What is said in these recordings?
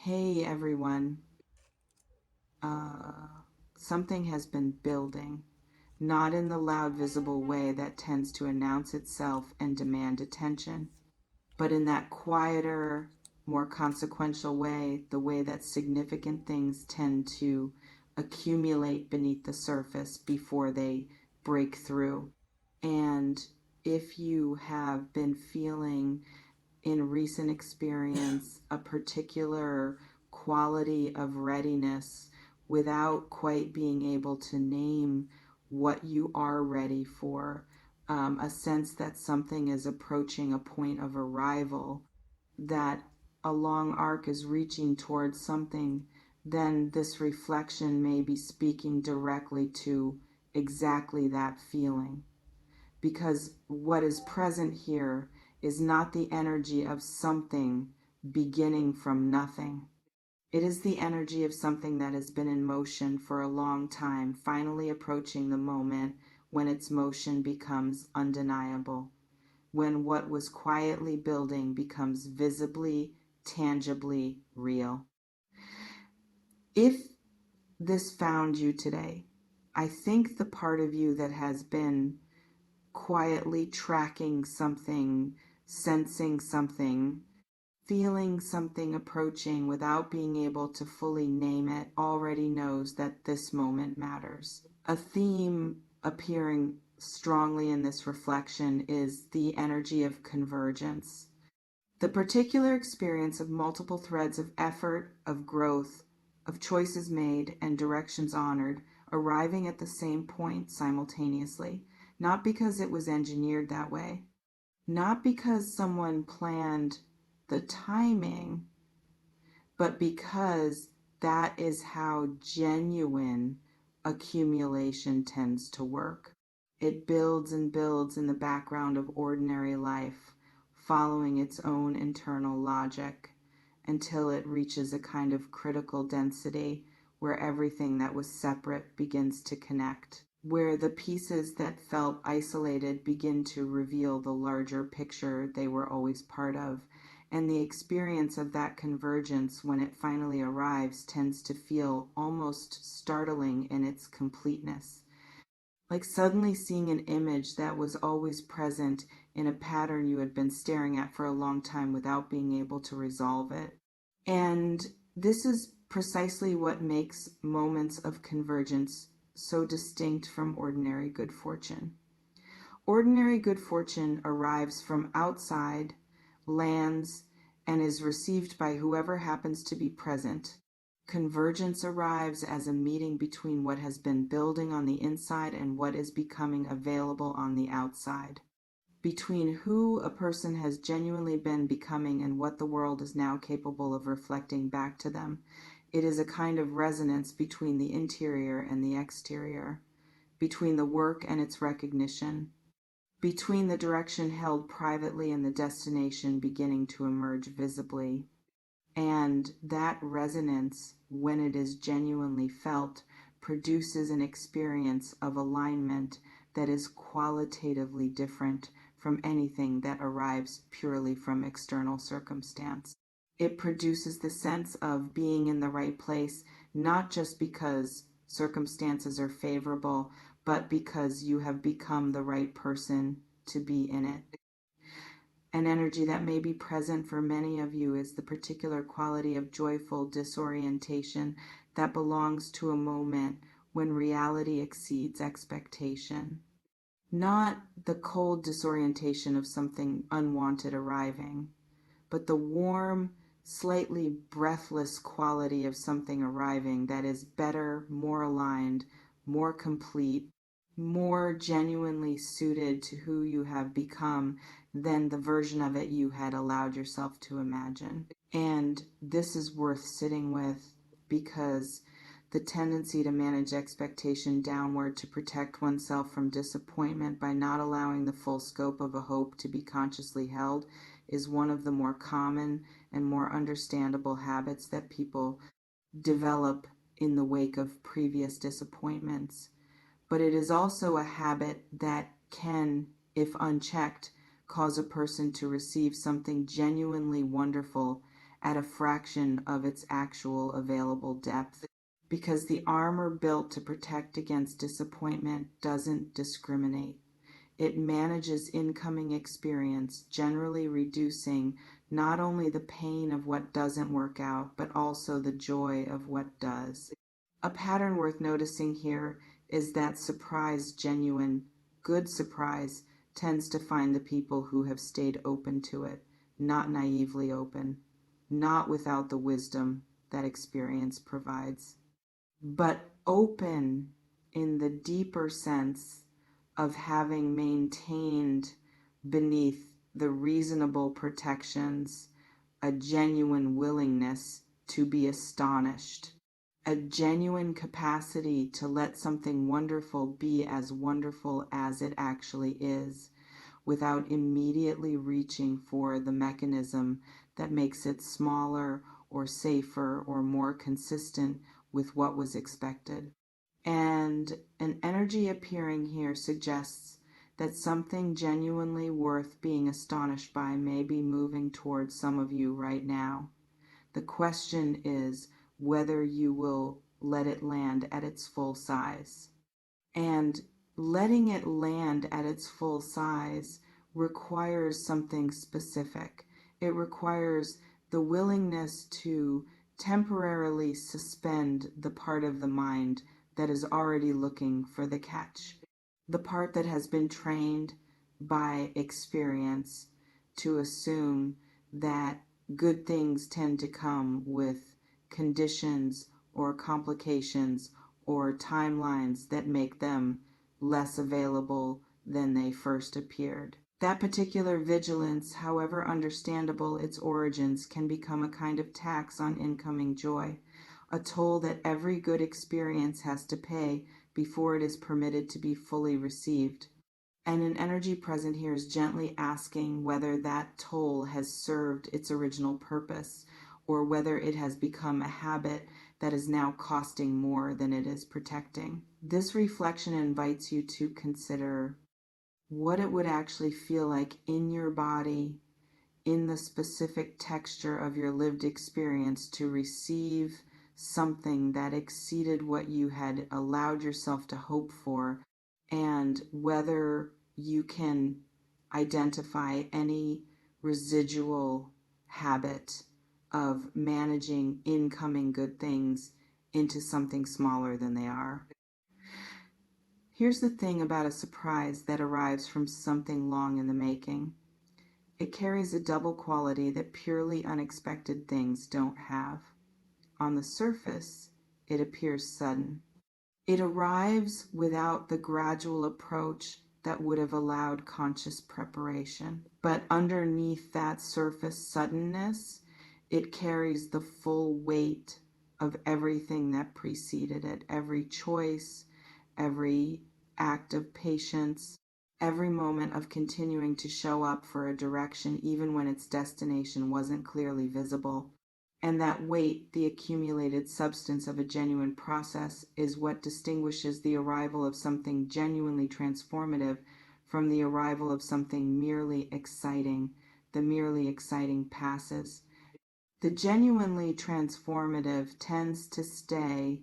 Hey everyone, uh, something has been building, not in the loud visible way that tends to announce itself and demand attention, but in that quieter, more consequential way, the way that significant things tend to accumulate beneath the surface before they break through. And if you have been feeling in recent experience a particular quality of readiness without quite being able to name what you are ready for, a sense that something is approaching a point of arrival, that a long arc is reaching towards something, then this reflection may be speaking directly to exactly that feeling, because what is present here is not the energy of something beginning from nothing. It is the energy of something that has been in motion for a long time, finally approaching the moment when its motion becomes undeniable, when what was quietly building becomes visibly, tangibly real. If this found you today, I think the part of you that has been quietly tracking something, sensing something, feeling something approaching without being able to fully name it, already knows that this moment matters. A theme appearing strongly in this reflection is the energy of convergence. The particular experience of multiple threads of effort, of growth, of choices made and directions honored, arriving at the same point simultaneously, not because it was engineered that way, not because someone planned the timing, but because that is how genuine accumulation tends to work. It builds and builds in the background of ordinary life, following its own internal logic until it reaches a kind of critical density where everything that was separate begins to connect, where the pieces that felt isolated begin to reveal the larger picture they were always part of. And the experience of that convergence, when it finally arrives, tends to feel almost startling in its completeness, like suddenly seeing an image that was always present in a pattern you had been staring at for a long time without being able to resolve it. And this is precisely what makes moments of convergence so distinct from ordinary good fortune. Ordinary good fortune arrives from outside, lands, and is received by whoever happens to be present. Convergence arrives as a meeting between what has been building on the inside and what is becoming available on the outside, between who a person has genuinely been becoming and what the world is now capable of reflecting back to them. It is a kind of resonance between the interior and the exterior, between the work and its recognition, between the direction held privately and the destination beginning to emerge visibly. And that resonance, when it is genuinely felt, produces an experience of alignment that is qualitatively different from anything that arrives purely from external circumstance. It produces the sense of being in the right place, not just because circumstances are favorable, but because you have become the right person to be in it. An energy that may be present for many of you is the particular quality of joyful disorientation that belongs to a moment when reality exceeds expectation. Not the cold disorientation of something unwanted arriving, but the warm, slightly breathless quality of something arriving that is better, more aligned, more complete, more genuinely suited to who you have become than the version of it you had allowed yourself to imagine. And this is worth sitting with, because the tendency to manage expectation downward to protect oneself from disappointment by not allowing the full scope of a hope to be consciously held is one of the more common and more understandable habits that people develop in the wake of previous disappointments. But it is also a habit that can, if unchecked, cause a person to receive something genuinely wonderful at a fraction of its actual available depth, because the armor built to protect against disappointment doesn't discriminate. It manages incoming experience, generally reducing not only the pain of what doesn't work out, but also the joy of what does. A pattern worth noticing here is that surprise, genuine, good surprise, tends to find the people who have stayed open to it, not naively open, not without the wisdom that experience provides, but open in the deeper sense of having maintained beneath the reasonable protections a genuine willingness to be astonished, a genuine capacity to let something wonderful be as wonderful as it actually is, without immediately reaching for the mechanism that makes it smaller or safer or more consistent with what was expected. And an energy appearing here suggests that something genuinely worth being astonished by may be moving towards some of you right now. The question is whether you will let it land at its full size. And letting it land at its full size requires something specific. It requires the willingness to temporarily suspend the part of the mind that is already looking for the catch, the part that has been trained by experience to assume that good things tend to come with conditions or complications or timelines that make them less available than they first appeared. That particular vigilance, however understandable its origins, can become a kind of tax on incoming joy, a toll that every good experience has to pay before it is permitted to be fully received. And an energy present here is gently asking whether that toll has served its original purpose, or whether it has become a habit that is now costing more than it is protecting. This reflection invites you to consider what it would actually feel like in your body, in the specific texture of your lived experience, to receive something that exceeded what you had allowed yourself to hope for, and whether you can identify any residual habit of managing incoming good things into something smaller than they are. Here's the thing about a surprise that arrives from something long in the making. It carries a double quality that purely unexpected things don't have. On the surface, it appears sudden. It arrives without the gradual approach that would have allowed conscious preparation. But underneath that surface suddenness, it carries the full weight of everything that preceded it, every choice, every act of patience, every moment of continuing to show up for a direction even when its destination wasn't clearly visible. And that weight, the accumulated substance of a genuine process, is what distinguishes the arrival of something genuinely transformative from the arrival of something merely exciting. The merely exciting passes. The genuinely transformative tends to stay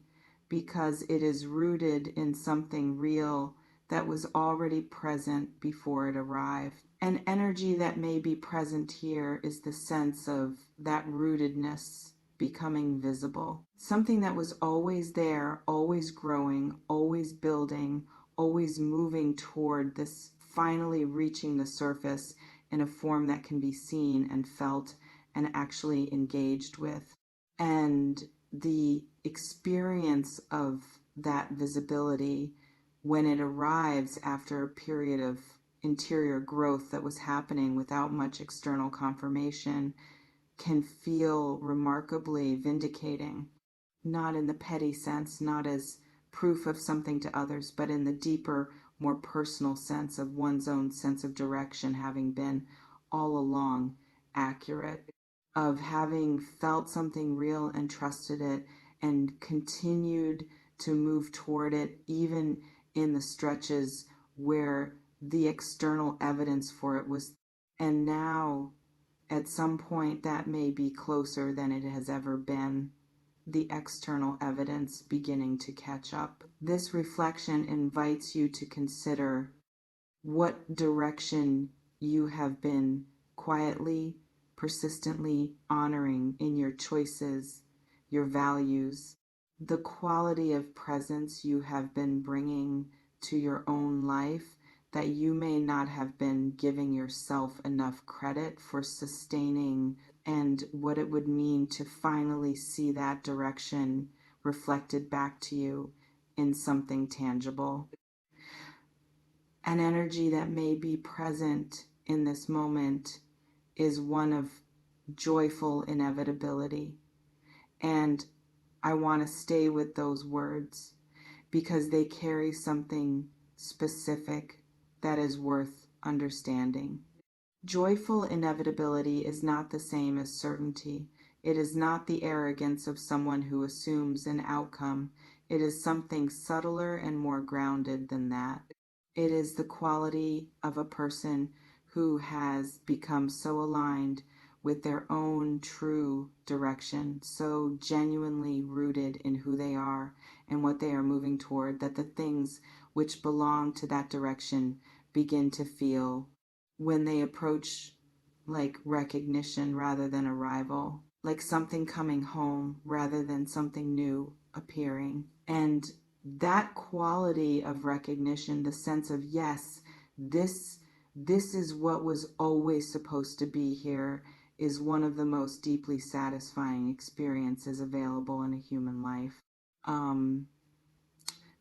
because it is rooted in something real that was already present before it arrived. An energy that may be present here is the sense of that rootedness becoming visible. Something that was always there, always growing, always building, always moving toward this finally reaching the surface in a form that can be seen and felt and actually engaged with. And the experience of that visibility, when it arrives after a period of interior growth that was happening without much external confirmation, can feel remarkably vindicating, not in the petty sense, not as proof of something to others, but in the deeper, more personal sense of one's own sense of direction having been all along accurate, of having felt something real and trusted it and continued to move toward it, even in the stretches where the external evidence for it was. And now At some point, that may be closer than it has ever been. The external evidence beginning to catch up. This reflection invites you to consider what direction you have been quietly, persistently honoring in your choices, your values, the quality of presence you have been bringing to your own life that you may not have been giving yourself enough credit for sustaining, and what it would mean to finally see that direction reflected back to you in something tangible. An energy that may be present in this moment is one of joyful inevitability. And I want to stay with those words because they carry something specific that is worth understanding. Joyful inevitability is not the same as certainty. It is not the arrogance of someone who assumes an outcome. It is something subtler and more grounded than that. It is the quality of a person who has become so aligned with their own true direction, so genuinely rooted in who they are and what they are moving toward, that the things which belong to that direction begin to feel, when they approach, like recognition rather than arrival, like something coming home rather than something new appearing. And that quality of recognition, the sense of, yes, this is what was always supposed to be here, is one of the most deeply satisfying experiences available in a human life.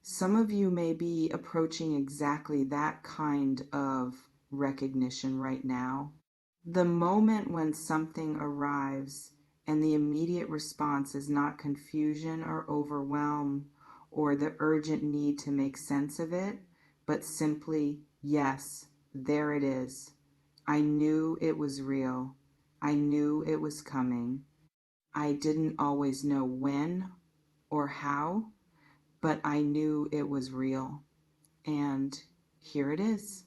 Some of you may be approaching exactly that kind of recognition right now. The moment when something arrives and the immediate response is not confusion or overwhelm or the urgent need to make sense of it, but simply, yes, there it is. I knew it was real. I knew it was coming. I didn't always know when or how, but I knew it was real. And here it is.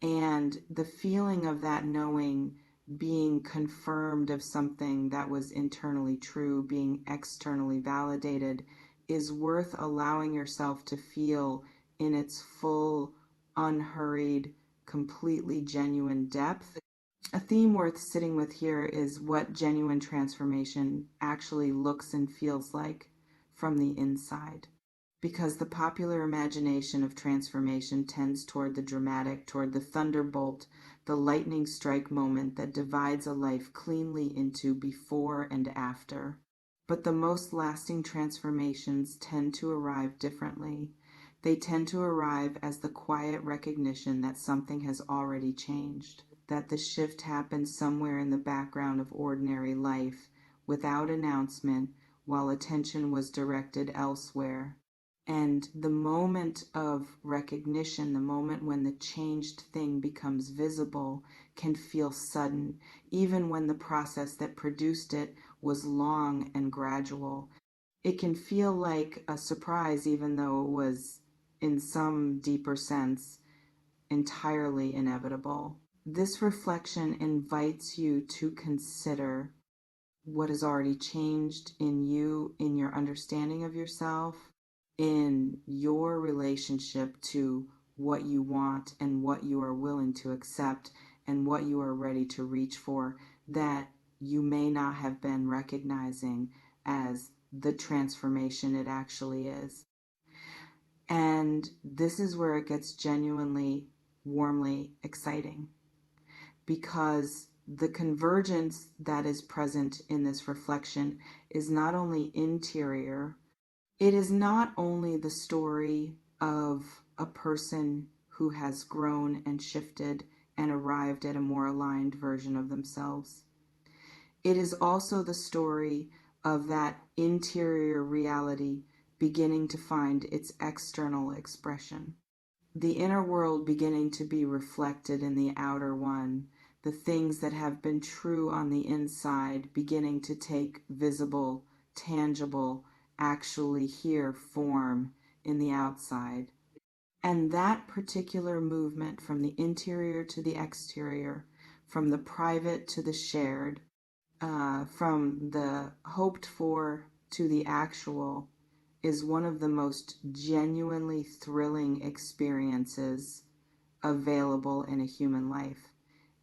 And the feeling of that knowing, being confirmed of something that was internally true, being externally validated, is worth allowing yourself to feel in its full, unhurried, completely genuine depth. A theme worth sitting with here is what genuine transformation actually looks and feels like from the inside. Because the popular imagination of transformation tends toward the dramatic, toward the thunderbolt, the lightning strike moment that divides a life cleanly into before and after. But the most lasting transformations tend to arrive differently. They tend to arrive as the quiet recognition that something has already changed, that the shift happened somewhere in the background of ordinary life, without announcement, while attention was directed elsewhere. And the moment of recognition, the moment when the changed thing becomes visible, can feel sudden, even when the process that produced it was long and gradual. It can feel like a surprise, even though it was, in some deeper sense, entirely inevitable. This reflection invites you to consider what has already changed in you, in your understanding of yourself, in your relationship to what you want and what you are willing to accept and what you are ready to reach for, that you may not have been recognizing as the transformation it actually is. And this is where it gets genuinely, warmly exciting, because the convergence that is present in this reflection is not only interior, it is not only the story of a person who has grown and shifted and arrived at a more aligned version of themselves. It is also the story of that interior reality beginning to find its external expression. The inner world beginning to be reflected in the outer one, the things that have been true on the inside beginning to take visible, tangible, actually here form in the outside. And that particular movement from the interior to the exterior from the private to the shared, from the hoped for to the actual, is one of the most genuinely thrilling experiences available in a human life.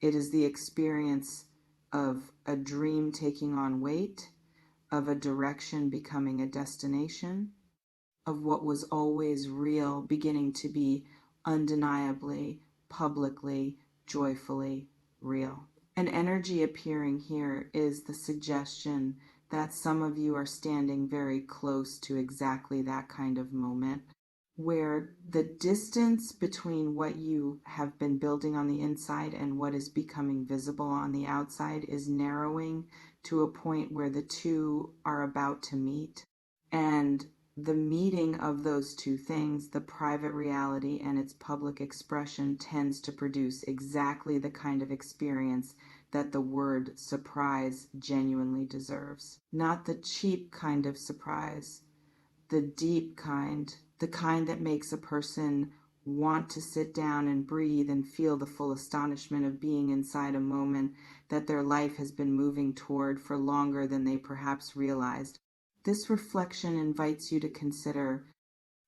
It is the experience of a dream taking on weight, of a direction becoming a destination, of what was always real beginning to be undeniably, publicly, joyfully real. An energy appearing here is the suggestion that some of you are standing very close to exactly that kind of moment, where the distance between what you have been building on the inside and what is becoming visible on the outside is narrowing to a point where the two are about to meet. And the meeting of those two things, the private reality and its public expression, tends to produce exactly the kind of experience that the word surprise genuinely deserves. Not the cheap kind of surprise, the deep kind, the kind that makes a person want to sit down and breathe and feel the full astonishment of being inside a moment that their life has been moving toward for longer than they perhaps realized. This reflection invites you to consider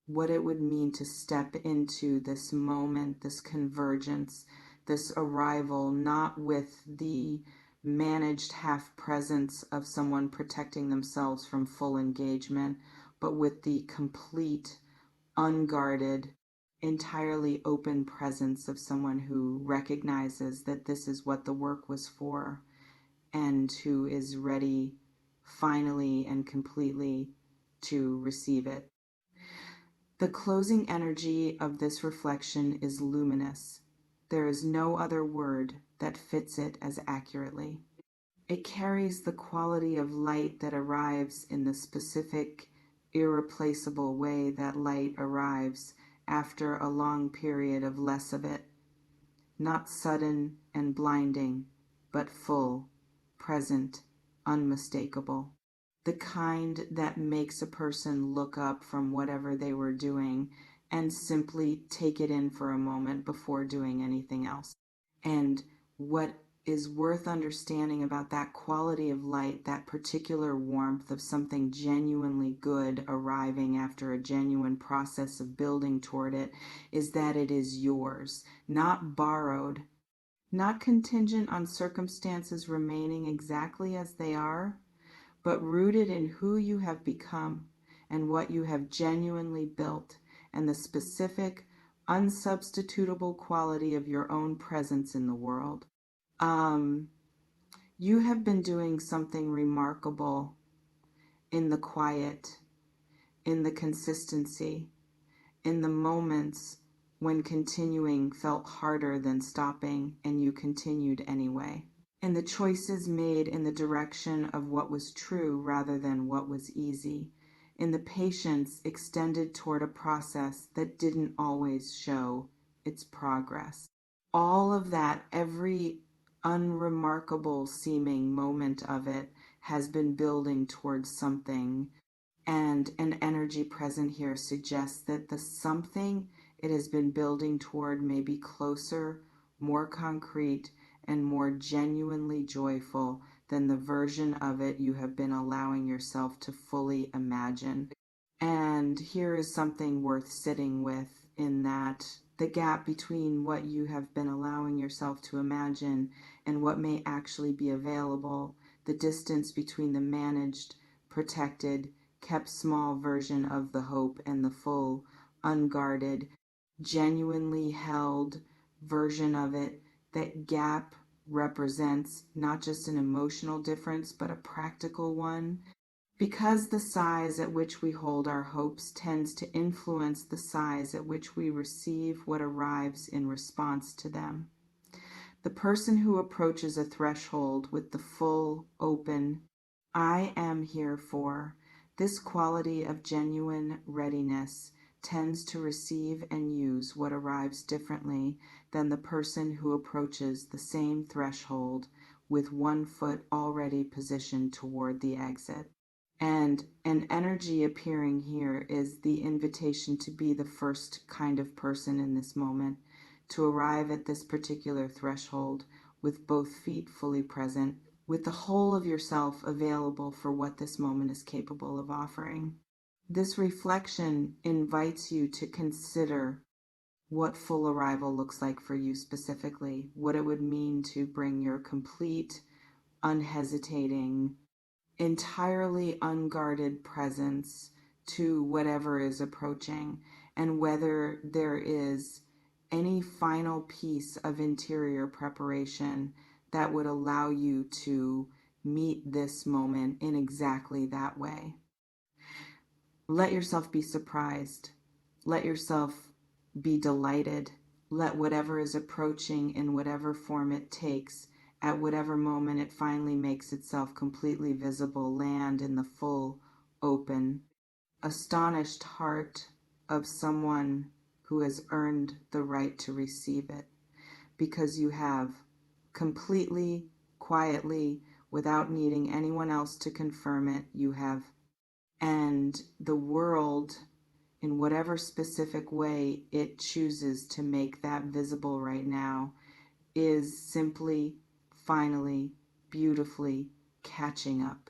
what it would mean to step into this moment, this convergence, this arrival, not with the managed half presence of someone protecting themselves from full engagement, but with the complete, unguarded, entirely open presence of someone who recognizes that this is what the work was for and who is ready finally and completely to receive it. The closing energy of this reflection is luminous. There is no other word that fits it as accurately. It carries the quality of light that arrives in the specific, irreplaceable way that light arrives after a long period of less of it. Not sudden and blinding, but full, present, unmistakable. The kind that makes a person look up from whatever they were doing and simply take it in for a moment before doing anything else. And what is worth understanding about that quality of light, that particular warmth of something genuinely good arriving after a genuine process of building toward it, is that it is yours, not borrowed, not contingent on circumstances remaining exactly as they are, but rooted in who you have become and what you have genuinely built and the specific, unsubstitutable quality of your own presence in the world. You have been doing something remarkable in the quiet, in the consistency, in the moments when continuing felt harder than stopping and you continued anyway. In the choices made in the direction of what was true rather than what was easy. In the patience extended toward a process that didn't always show its progress. All of that, every unremarkable seeming moment of it, has been building towards something, and an energy present here suggests that the something it has been building toward may be closer, more concrete, and more genuinely joyful than the version of it you have been allowing yourself to fully imagine. And here is something worth sitting with, in that the gap between what you have been allowing yourself to imagine and what may actually be available, the distance between the managed, protected, kept small version of the hope and the full, unguarded, genuinely held version of it, that gap represents not just an emotional difference, but a practical one. Because the size at which we hold our hopes tends to influence the size at which we receive what arrives in response to them. The person who approaches a threshold with the full, open, I am here for, this quality of genuine readiness tends to receive and use what arrives differently than the person who approaches the same threshold with one foot already positioned toward the exit. And an energy appearing here is the invitation to be the first kind of person in this moment, to arrive at this particular threshold with both feet fully present, with the whole of yourself available for what this moment is capable of offering. This reflection invites you to consider what full arrival looks like for you specifically, what it would mean to bring your complete, unhesitating, entirely unguarded presence to whatever is approaching, and whether there is any final piece of interior preparation that would allow you to meet this moment in exactly that way. Let yourself be surprised. Let yourself be delighted. Let whatever is approaching in whatever form it takes, at whatever moment it finally makes itself completely visible, land in the full, open, astonished heart of someone who has earned the right to receive it, because you have completely, quietly, without needing anyone else to confirm it, you have. And the world, in whatever specific way it chooses to make that visible right now, is simply, finally, beautifully catching up.